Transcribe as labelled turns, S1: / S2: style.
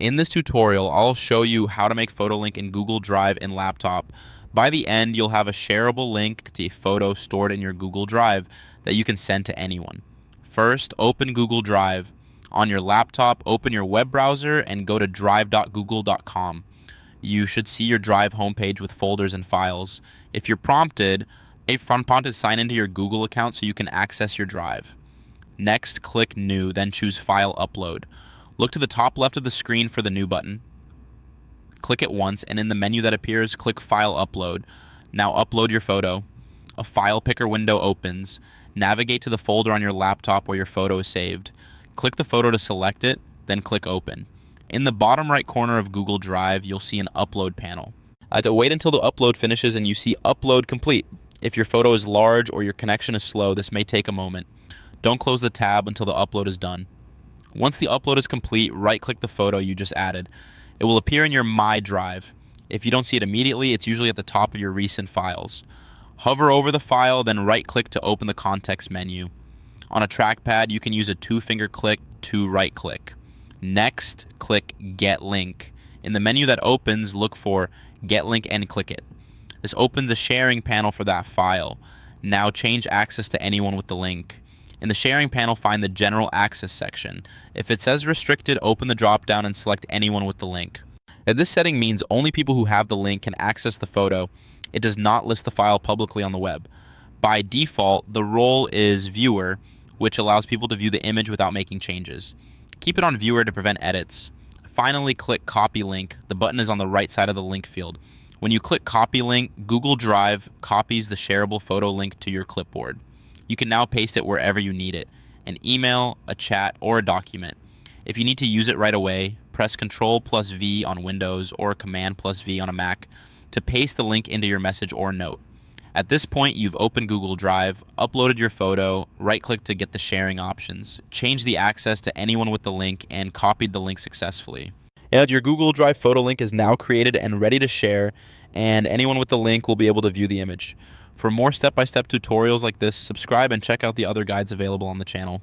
S1: In this tutorial, I'll show you how to make PhotoLink in Google Drive and laptop. By the end, you'll have a shareable link to a photo stored in your Google Drive that you can send to anyone. First, open Google Drive. On your laptop, open your web browser and go to drive.google.com. You should see your Drive homepage with folders and files. If you're prompted, sign into your Google account so you can access your Drive. Next, click New, then choose File Upload. Look to the top left of the screen for the New button. Click it once, and in the menu that appears, click File Upload. Now upload your photo. A file picker window opens. Navigate to the folder on your laptop where your photo is saved. Click the photo to select it, then click Open. In the bottom right corner of Google Drive, you'll see an Upload panel. Wait until the upload finishes and you see Upload Complete. If your photo is large or your connection is slow, this may take a moment. Don't close the tab until the upload is done. Once the upload is complete, right-click the photo you just added. It will appear in your My Drive. If you don't see it immediately, it's usually at the top of your recent files. Hover over the file, then right-click to open the context menu. On a trackpad, you can use a two-finger click to right-click. Next, click Get Link. In the menu that opens, look for Get Link and click it. This opens the sharing panel for that file. Now change access to anyone with the link. In the sharing panel, find the General Access section. If it says Restricted, open the drop-down and select anyone with the link. Now, this setting means only people who have the link can access the photo. It does not list the file publicly on the web. By default, the role is Viewer, which allows people to view the image without making changes. Keep it on Viewer to prevent edits. Finally, click Copy Link. The button is on the right side of the link field. When you click Copy Link, Google Drive copies the shareable photo link to your clipboard. You can now paste it wherever you need it, an email, a chat, or a document. If you need to use it right away, press Ctrl+V on Windows or Command+V on a Mac to paste the link into your message or note. At this point, you've opened Google Drive, uploaded your photo, right-click to get the sharing options, changed the access to anyone with the link, and copied the link successfully. And your Google Drive photo link is now created and ready to share, and anyone with the link will be able to view the image. For more step-by-step tutorials like this, subscribe and check out the other guides available on the channel.